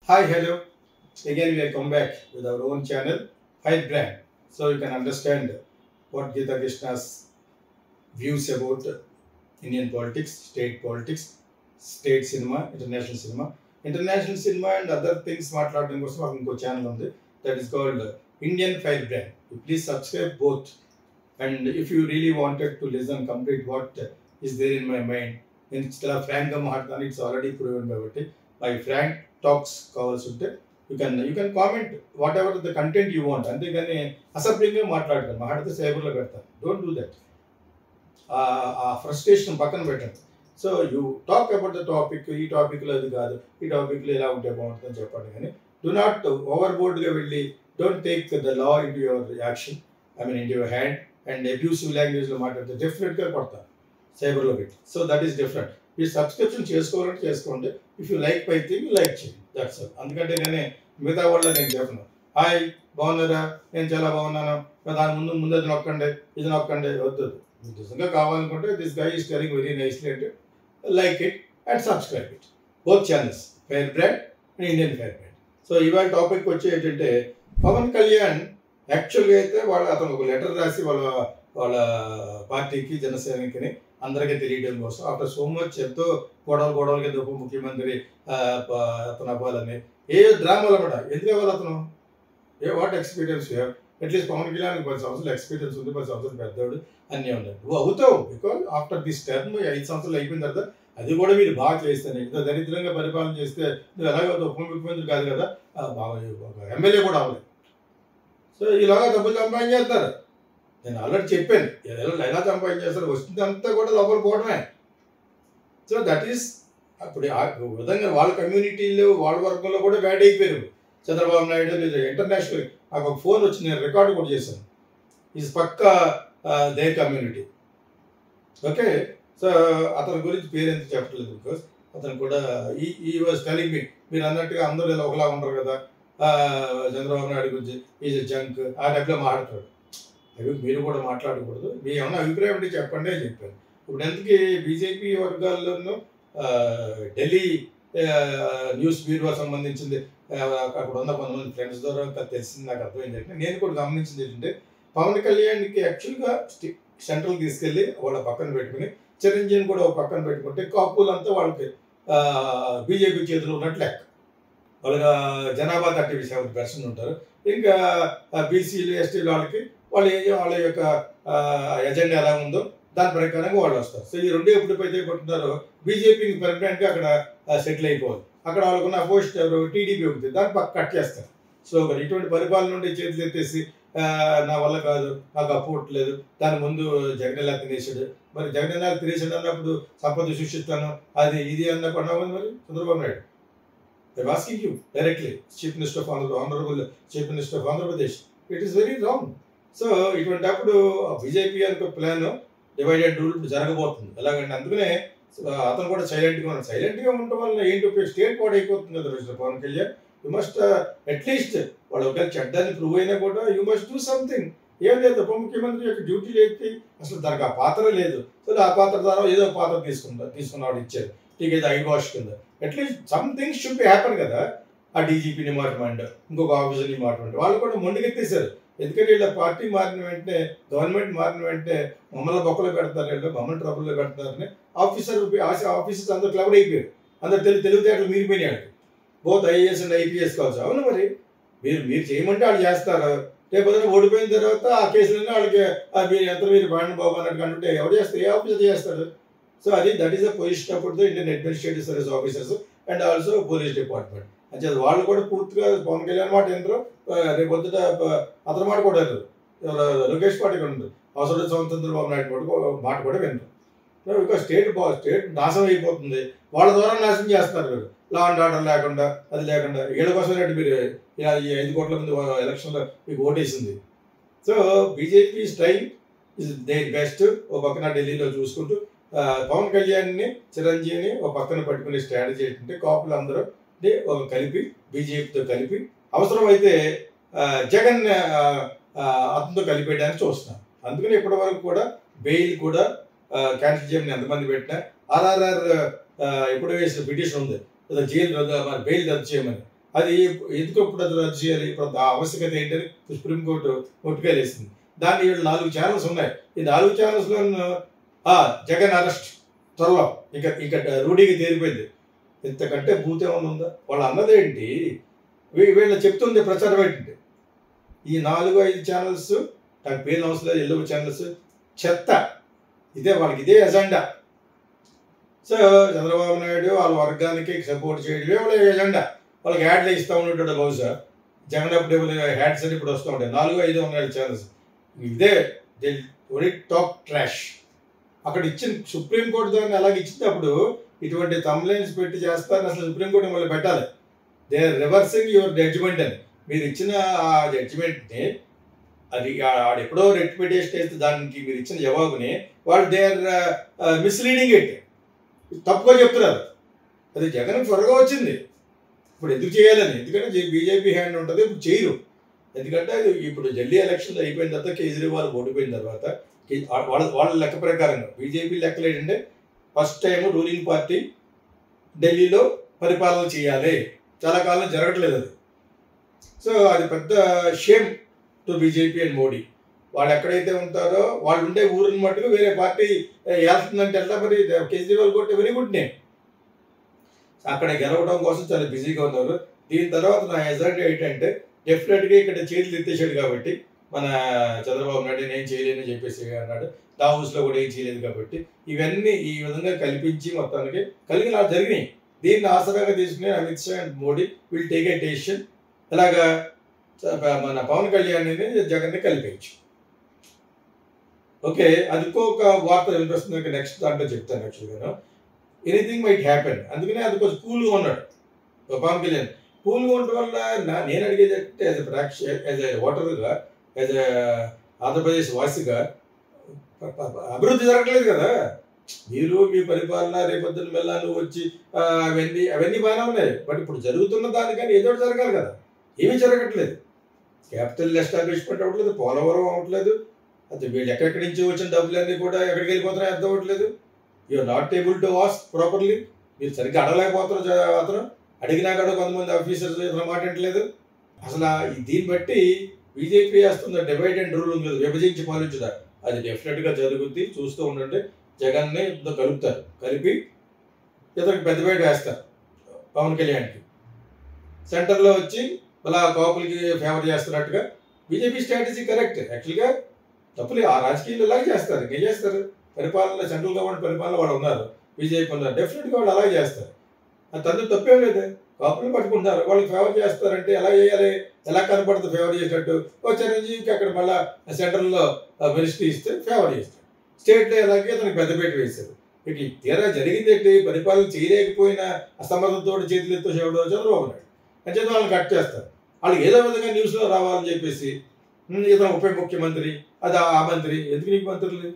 Hi, hello. Again, we are come back with our own channel, Firebrand. So you can understand what Geeta Krishna's views about Indian politics, state cinema, international cinema. International cinema and other things మాట్లాడడం కోసం మాకు ఇంకో channel ఉంది that is called Indian Firebrand. You please subscribe both. And if you really wanted to listen complete what is there in my mind, నేను చాలా ఫ్రాంక్గా మాట్లాడతాను. It's already proven కాబట్టి మై ఫ్రాంక్ టాక్స్ కావాల్సి ఉంటే you can comment what ever the content you want. అంతేగాని అసభ్యంగా మాట్లాడతాను, మాట్లాడితే సైబర్లో పెడతాను. Don't do that. ఆ ఫ్రస్ట్రేషన్ పక్కన పెట్టండి. So you talk about the topic. ఈ టాపిక్లో అది కాదు, ఈ టాపిక్లో ఇలా ఉంటే బాగుంటుందని చెప్పండి. కానీ డూ నాట్ ఓవర్ బోర్డ్గా వెళ్ళి don't take the law into your action, into your hand. And abusive లాంగ్వేజ్లో మాట్లాడితే డెఫినెట్గా కొడతాను సైబర్లో పెట్టి. So that is different. మీరు సబ్స్క్రిప్షన్ చేసుకోవాలంటే చేసుకోండి. If you like by thing like చేయండి, దట్స్ ఆల్. అందుకంటే మిగతా వాళ్ళ నేను చెప్పను హాయ్ బాగున్నారా, నేను చాలా బాగున్నాను, దాని ముందు అది నొక్కండి, ఇది నొక్కండి, వద్దు. నిజంగా కావాలనుకుంటే this guy is telling very nicely అంటే like it and subscribe it, both channels, fire brand and Indian fire brand. So ఇవాళ టాపిక్ వచ్చి ఏంటంటే పవన్ కళ్యాణ్ యాక్చువల్గా అయితే అతను ఒక లెటర్ రాసి వాళ్ళ పార్టీకి, జనసేనకి అందరికీ తెలియడం కోసం ఆఫ్టర్ సో మచ్ ఎంతో గొడవలు కింద ఉప ముఖ్యమంత్రి అతను అవ్వాలని ఏ డ్రామాలు అన్నమాట. ఎందుకు అవ్వాలి అతను? What experience you have? At least Pawan Kalyan 10 సంవత్సరాలు ఎక్స్పీరియన్స్ ఉంది, 10 సంవత్సరాలు పెద్దవాడు అన్నీ ఉన్నాయి. నువ్వు అవుతావు బికాజ్ ఆఫ్టర్ దిస్ టర్మ్ 5 సంవత్సరాలు అయిపోయిన తర్వాత అది కూడా మీరు బాగా చేస్తాను. ఇంత దరిద్రంగా పరిపాలన చేస్తే నువ్వు ఎలాగవుతావు? ఉప ముఖ్యమంత్రి కాదు కదా, ఎమ్మెల్యే కూడా అవ్వలేదు. సో ఇలాగా డబ్బులు సంపాదించేస్తారు. నేను ఆల్రెడీ చెప్పాను ఎలా సంపాదించేస్తారు, వస్తుందంతా కూడా లోపల పోవడమే. సో దట్ ఈస్ అప్పుడు ఆ విధంగా వాళ్ళ కమ్యూనిటీలో వాళ్ళ వర్గంలో కూడా బ్యాడ్ అయిపోయారు. చంద్రబాబు నాయుడు లేదా ఇంటర్నేషనల్ నాకు ఒక ఫోన్ వచ్చి నేను రికార్డు కూడా చేశాను. ఈజ్ పక్కా దేర్ కమ్యూనిటీ. ఓకే, సో అతని గురించి పేరు ఎందుకు చెప్పట్లేదు బికాస్ అతను కూడా ఈ వాజ్ టెలింగ్ మీ, మీరు అన్నట్టుగా అందరూ ఇలా ఒకలా ఉండరు కదా, చంద్రబాబు నాయుడు గురించి ఈజ్ జంక్ ఆ టైప్లో మాట్లాడతాడు. అవి మీరు కూడా మాట్లాడకూడదు, మీ ఏమన్నా అభిప్రాయం అంటే చెప్పండి అని చెప్పాను. ఇప్పుడు ఎందుకు బీజేపీ వర్గాల్లోనూ ఢిల్లీ న్యూస్ బ్యూరో సంబంధించింది అక్కడ ఉన్న కొంతమంది ఫ్రెండ్స్ ద్వారా తెలిసింది, నాకు అర్థమైంది అంటే నేను కూడా గమనించింది ఏంటంటే పవన్ కళ్యాణ్కి యాక్చువల్గా సెంట్రల్ తీసుకెళ్ళి వాళ్ళ పక్కన పెట్టుకుని చిరంజీవిని కూడా ఒక పక్కన పెట్టుకుంటే కాపులంతా వాళ్ళకి బీజేపీ చేతిలో ఉన్నట్లు లెక్క. వాళ్ళ జనాభా 37% ఉంటారు. ఇంకా బీసీలు ఎస్టీలు వాళ్ళ యొక్క ఎజెండా ఎలా ఉందో దాని ప్రకారంగా వాళ్ళు వస్తారు. సో ఈ రెండు ఎప్పుడైతే కొట్టున్నారో బీజేపీకి పర్మనెంట్గా అక్కడ సెటిల్ అయిపోవాలి. అక్కడ వాళ్ళకున్న అపోజిషన్ ఎవరు, టీడీపీ ఒకటి, దాన్ని పక్క కట్ చేస్తారు. సో ఇటువంటి పరిపాలన నుండి చేతులు ఎత్తేసి నా వల్ల కాదు, నాకు అప్పట్లేదు, దాని ముందు జగన్ ఎలా తినేసాడు, మరి జగన్ ఎలా తినేసాడు అన్నప్పుడు సంపద సృష్టిస్తాను అది ఇది అన్నప్పుడు అన్నావు మరి Chandrababu Naidu. I'm asking you directly, Chief Minister of Honorable Chief Minister of Andhra Pradesh. It is very wrong. So ఇటువంటిప్పుడు బీజేపీ అనుకో ప్లాన్ డివైడెడ్ రూల్ జరగబోతుంది. ఎలాగంటే అందుకనే అతను కూడా సైలెంట్గా ఉన్నాడు. సైలెంట్గా ఉండటం వల్ల ఏంటి స్టేట్ పాడు అయిపోతుంది కదా mister Pawan Kalyan. You must at least వాళ్ళు ఒకవేళ చెడ్డాన్ని ప్రూవ్ అయినా కూడా యూ మస్ట్ డూ సంథింగ్. ఏం లేదు, ఉప ముఖ్యమంత్రి యొక్క డ్యూటీ లేదు, అసలు దానికి ఆ పాత్ర లేదు. సో ఆ పాత్ర ద్వారా ఏదో పాత్ర తీసుకున్నాడు ఇచ్చారు, టీకే ఐ వాష్ కింద. At least some things should be happen కదా. ఆ డీజీపీని మాట్లాడు, ఇంకొక ఆఫీసర్ని మాట్లాడు, వాళ్ళు కూడా మొండికెత్తేసారు. ఎందుకంటే వీళ్ళ పార్టీ మారిన వెంటనే, గవర్నమెంట్ మారిన వెంటనే మమ్మల్ని బొక్కలో పెడతారు, వీళ్ళు మమ్మల్ని ట్రబుల్లో పెడతారని ఆఫీసర్స్ అందరూ క్లబర్ అయిపోయారు. అందరు తెలివితేటలు మీరిపోయినాడు. బోత్ ఐఏఎస్ అండ్ ఐపీఎస్ కావచ్చు. అవును, మరి మీరు చేయమంటే వాళ్ళు చేస్తారు. రేపు ఓడిపోయిన తర్వాత ఆ కేసులన్నీ వాళ్ళకి మీరు బాండ్ బాబు అన్నట్టు అంటే ఎవరు చేస్తారు? ఏ ఆఫీసర్ చేస్తాడు? So that is the position అప్పుడు Indian administrative service officers and also police department. అంటే వాళ్ళు కూడా పూర్తిగా పవన్ కళ్యాణ్ మాట వినరు, రేపు పొద్దుట అతని మాట కూడా వినరు, లోకేష్ పార్టీ కూడా ఉండదు, అవసరం చంద్రబాబు నాయుడు మాట కూడా వినరు. బికాస్ స్టేట్ నాశనం అయిపోతుంది. వాళ్ళ ద్వారా నాశనం చేస్తున్నారు మీరు. లా అండ్ ఆర్డర్ లేకుండా, అది లేకుండా వీళ్ళ కోసం మీరు ఈ 5 కోట్ల మంది ఎలక్షన్లో మీకు ఓటేసింది. So BJP style is there best. ఓ పక్కన ఢిల్లీలో చూసుకుంటూ పవన్ కళ్యాణ్ని, చిరంజీవిని ఒక పక్కన పట్టుకునే స్ట్రాటజీ ఏంటంటే కాపులు అందరూ ఒక కలిపి బీజేపీతో కలిపి అవసరమైతే జగన్ అతనితో కలిపేయడానికి చూస్తున్నాం. అందుకని ఇప్పటి వరకు కూడా బెయిల్ కూడా క్యాన్సిల్ చేయమని ఎంతమంది పెట్టినా, ఆర్ఆర్ఆర్ ఎప్పుడు వేసిన పిటిషన్ ఉంది జైలు బెయిల్ రద్దు చేయమని, అది ఎందుకు ఇప్పుడు అది రద్దు చేయాలి, ఇప్పుడు ఆ ఆవశ్యకత ఏంటని సుప్రీంకోర్టు కొట్టుకెళ్ళేసింది. దాన్ని వీళ్ళు 4 ఛానల్స్ ఉన్నాయి. ఈ 4 ఛానల్స్లో జగన్ అరెస్ట్ త్వరలో ఇక రూఢీకి తేలిపోయింది. ఇంతకంటే భూతం ఏమైనా ఉందా? వాళ్ళు అన్నదేంటి, వీళ్ళు చెప్తుంది ప్రచారం ఏంటంటే ఈ 4-5 ఛానల్స్ నాకు పేరు అవసరం లేదు, ఎల్లో ఛానల్స్ చెత్త, వాళ్ళకి ఇదే ఎజెండా. సో చంద్రబాబు నాయుడు వాళ్ళ వర్గానికి సపోర్ట్ చేయడమే వాళ్ళ ఎజెండా. వాళ్ళకి యాడ్లు ఇస్తూ ఉంటాడు. బహుశా జగన్ అప్పుడు హ్యాడ్స్ అని ఇప్పుడు వస్తూ ఉంటాయి. 4-5 ఉన్నాయి ఛానల్స్. ఇదే దే టాక్ ట్రాష్. అక్కడ ఇచ్చిన సుప్రీంకోర్టు దాన్ని అలాగే ఇచ్చినప్పుడు ఇటువంటి తమ్లైన్స్ పెట్టి చేస్తారని అసలు సుప్రీంకోర్టు మళ్ళీ పెట్టాలి. They are reversing your judgement అని. మీరు ఇచ్చిన ఆ జడ్జిమెంట్ని అది ఎప్పుడో రెక్టిఫికేషన్ చేస్తే దానికి మీరు ఇచ్చిన జవాబుని వాళ్ళు దే ఆర్ మిస్లీడింగ్ ఇట్, తప్పుగా చెప్తున్నారు. అది జగన్ త్వరగా వచ్చింది ఇప్పుడు ఎందుకు చేయాలని, ఎందుకంటే బీజేపీ హ్యాండ్ ఉంటుంది, ఇప్పుడు చేయరు. ఎందుకంటే ఇప్పుడు ఢిల్లీ ఎలక్షన్స్ అయిపోయిన తర్వాత కేజ్రీవాల్ ఓడిపోయిన తర్వాత వాళ్ళ లెక్క ప్రకారంగా బీజేపీ లెక్కలు ఏంటంటే ఫస్ట్ టైం రూలింగ్ పార్టీ ఢిల్లీలో పరిపాలన చేయాలి. చాలా కాలం జరగట్లేదు అది. సో అది పెద్ద shame to BJP and Modi. వాళ్ళు ఎక్కడైతే ఉంటారో వాళ్ళు ఉండే ఊరిని మట్టుకు వేరే పార్టీ వెళ్తుందంటే ఎలా, మరి కేజ్రీవాల్ కొట్టే వెరీ గుడ్ నేమ్. అక్కడ గెలవడం కోసం చాలా బిజీగా ఉన్నారు. దీని తర్వాత నా ఎజెండా ఏంటంటే డెఫినెట్గా ఇక్కడ చేతులు ఎత్తేసాడు కాబట్టి మన చంద్రబాబు నాయుడు నేను చేయలేని చెప్పేసి అన్నాడు. దావోస్లో కూడా ఏం చేయలేదు కాబట్టి ఇవన్నీ ఈ విధంగా కల్పించి మొత్తానికి కలిగిన జరిగినాయి. దీన్ని ఆసరాగా తీసుకుని Amit Shah and Modi will take a decision. ఇలాగా మన పవన్ కళ్యాణ్ జగన్ని కలిపేయచ్చు. ఓకే, అది ఇంకొక వార్త వినిపిస్తుంది, నెక్స్ట్ దాంట్లో చెప్తాను. యాక్చువల్గా ఎనీథింగ్ మైట్ హ్యాపెన్. అందుకనే అది కొంచెం కూల్గా ఉన్నాడు పవన్ కళ్యాణ్. కూల్గా ఉండటం వల్ల నేను అడిగేది అంటే యాజ్ ఎ ఓటర్గా, యాజ్ ఎ ఆంధ్రప్రదేశ్ వాసిగా అభివృద్ధి జరగట్లేదు కదా. మీరు మీ పరిపాలన రేపొద్దున మెల్ల నువ్వు వచ్చి అవన్నీ బాగానే ఉన్నాయి. బట్ ఇప్పుడు జరుగుతున్న దానికని ఏదో జరగాలి కదా. ఏమీ జరగట్లేదు. క్యాపిటల్ ఎస్టాబ్లిష్మెంట్ అవ్వట్లేదు, పోలవరం అవ్వట్లేదు. అది వీళ్ళు ఎక్కడెక్కడి నుంచి వచ్చిన డబ్బులన్నీ కూడా ఎక్కడికి వెళ్ళిపోతున్నాయి అర్థం అవ్వట్లేదు. You are not able to ask properly. మీరు సరిగ్గా అడగలేకపోతున్నారు. అతను అడిగినా కూడా కొంతమంది ఆఫీసర్స్ ఇతను మాట్లాడట్లేదు. అసలు దీన్ని బట్టి బీజేపీ వేస్తున్న డివైడ్ అండ్ రూల్ ఉంది, విభజించి పాలించుదా, అది డెఫినెట్గా జరుగుద్ది. చూస్తూ ఉండండి. జగన్ని కలుపుతారు, కలిపి ఇతనికి పెద్దపేట వేస్తారు పవన్ కళ్యాణ్కి. సెంటర్లో వచ్చి అలా కాపులకి ఫేవర్ చేస్తున్నట్టుగా బీజేపీ స్ట్రాటజీ కరెక్ట్. యాక్చువల్గా తప్పులే, ఆ రాజకీయాలు ఇలాగే చేస్తారు. ఇంకేం చేస్తారు? పరిపాలన సెంట్రల్ గవర్నమెంట్ పరిపాలన వాళ్ళు ఉన్నారు, బీజేపీ ఉన్నారు, డెఫినెట్గా వాళ్ళు అలాగే చేస్తారు. అది తండ్రి తప్పేం లేదు. కాపులు పట్టుకుంటారు, వాళ్ళకి ఫేవర్ చేస్తారంటే ఎలా చేయాలి, ఎలా కనపడుతుంది ఫేవర్ చేసినట్టు? చిరంజీవికి అక్కడ మళ్ళీ సెంట్రల్లో మినిస్ట్రీ ఇస్తే ఫేవర్ చేస్తారు, స్టేట్లో ఎలాగే అతనికి పెద్దపేట వేశారు. ఇక తీరా జరిగింది ఏంటి? పరిపాలన చేయలేకపోయినా అసమర్థతో చేతులు ఎత్తు చేయడం చంద్రబాబు నాయుడు అని చెప్పి వాళ్ళని కట్ చేస్తారు. వాళ్ళకి ఏదో విధంగా న్యూస్లో రావాలని చెప్పేసి ఇతను ఉప ముఖ్యమంత్రి, అది ఆ మంత్రి, ఎందుకు నీకు మంత్రులు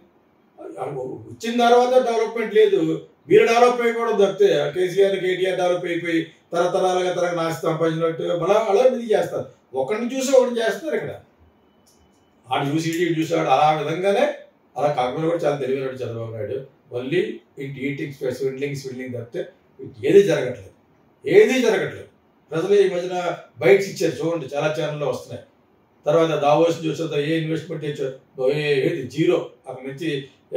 వచ్చిన తర్వాత డెవలప్మెంట్ లేదు. మీరు డెవలప్ అయిపోవడం తప్పితే కేసీఆర్ కేటీఆర్ డెవలప్ అయిపోయి తరతరాలుగా నాశ సంపాదించినట్టు మళ్ళీ అలా ఇది చేస్తారు. ఒకరిని చూసి ఒకరిని చేస్తారు. ఇక్కడ ఆడు చూసి ఇటు చూసాడు, అలా విధంగానే అలా కాకుండా కూడా చాలా తెలివైనట్టు Chandrababu Naidu. Only eating swindling తప్పితే ఏది జరగట్లేదు, ఏది జరగట్లేదు. ప్రజలు ఈ మధ్యన బైట్స్ ఇచ్చారు చూడండి, చాలా ఛానల్లో వస్తున్నాయి. తర్వాత దావోస్ చూస్తే ఏ ఇన్వెస్ట్మెంట్ తెచ్చారు, ఏది జీరో. అక్కడ నుంచి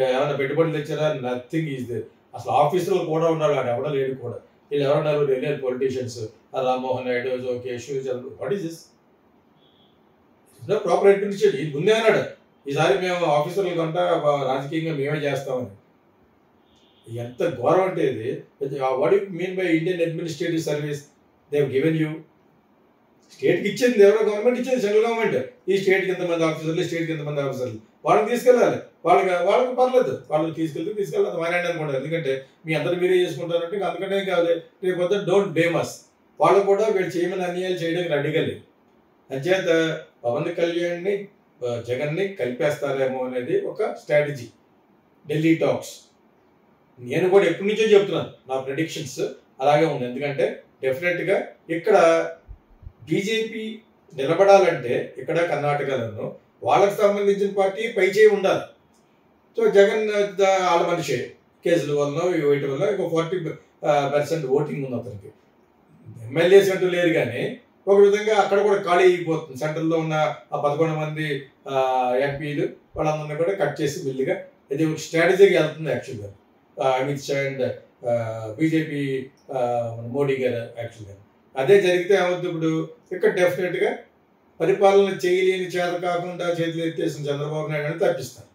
ఏమైనా పెట్టుబడులు తెచ్చారా? Nothing is there. అసలు ఆఫీసులో కూడా ఉన్నాడు, ఆయన ఎవడో లేడు కూడా. వీళ్ళు ఎవరన్నారు? Regular politicians, Rammohan Naidu, Jokesh, what is this? No proper administration. ఈ ముందే అన్నాడు ఈసారి మేము ఆఫీసర్లు కంట రాజకీయంగా మేమే చేస్తామని. ఎంత ఘోరం అంటే ఇది. What you mean by Indian administrative service? They have given you. స్టేట్కి ఇచ్చింది ఎవరో గవర్నమెంట్ ఇచ్చింది, సెంట్రల్ గవర్నమెంట్. ఈ స్టేట్కి ఎంతమంది ఆఫీసర్లు, స్టేట్కి ఎంతమంది ఆఫీసర్లు, వాళ్ళని తీసుకెళ్ళాలి. వాళ్ళకి పర్లేదు, వాళ్ళని తీసుకెళ్ళాలి మానేయండి అనుకుంటారు. ఎందుకంటే మీ అందరూ మీరే చేసుకుంటారంటే అందుకంటే కాదు. రేపు డోంట్ బ్లేమ్ us. వాళ్ళు కూడా వీళ్ళు చేయమని అన్యాయాలు చేయడానికి రెడీగా లేదు. అంచేత పవన్ కళ్యాణ్ని జగన్ని కలిపేస్తారేమో అనేది ఒక స్ట్రాటజీ. ఢిల్లీ టాక్స్ నేను కూడా ఎప్పటి నుంచో చెప్తున్నాను, నా ప్రెడిక్షన్స్ అలాగే ఉంది. ఎందుకంటే డెఫినెట్గా ఇక్కడ బీజేపీ నిలబడాలంటే ఇక్కడ కర్ణాటకలో వాళ్ళకి సంబంధించిన పార్టీ పై చేయి ఉండాలి. సో జగన్ వాళ్ళ మనిషి కేసుల వల్ల వీటి వల్ల ఒక 40% ఓటింగ్ ఉంది అతనికి. ఎమ్మెల్యేస్ అంటూ లేరు కానీ ఒక విధంగా అక్కడ కూడా ఖాళీ అయిపోతుంది. సెంట్రల్లో ఉన్న ఆ 11 మంది ఎంపీలు వాళ్ళందరినీ కూడా కట్ చేసి మెల్లిగా ఇది ఒక స్ట్రాటజీగా వెళ్తుంది యాక్చువల్గా అమిత్ షా అండ్ బీజేపీ మోడీ గారు యాక్చువల్గా. అదే జరిగితే ఏమవుతుంది ఇప్పుడు ఇక్కడ డెఫినెట్గా పరిపాలన చేయలేని చేత కాకుండా చేతులు ఎత్తేసిన చంద్రబాబు నాయుడు అని తప్పిస్తారు.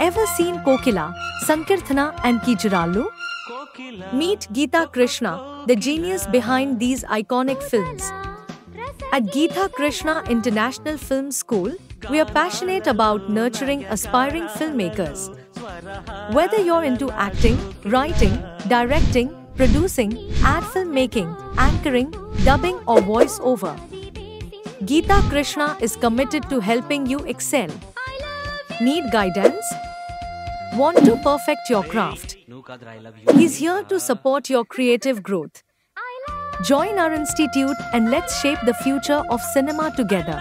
Ever seen Kokila, Sankirthana and Kijurallu? Meet Geeta Krishna, the genius behind these iconic films. At Geeta Krishna International Film School, we are passionate about nurturing aspiring filmmakers. Whether you're into acting, writing, directing, producing, ad filmmaking, anchoring, dubbing or voice-over, Geeta Krishna is committed to helping you excel. Need guidance? Want to perfect your craft? He's here to support your creative growth. Join our institute and let's shape the future of cinema together.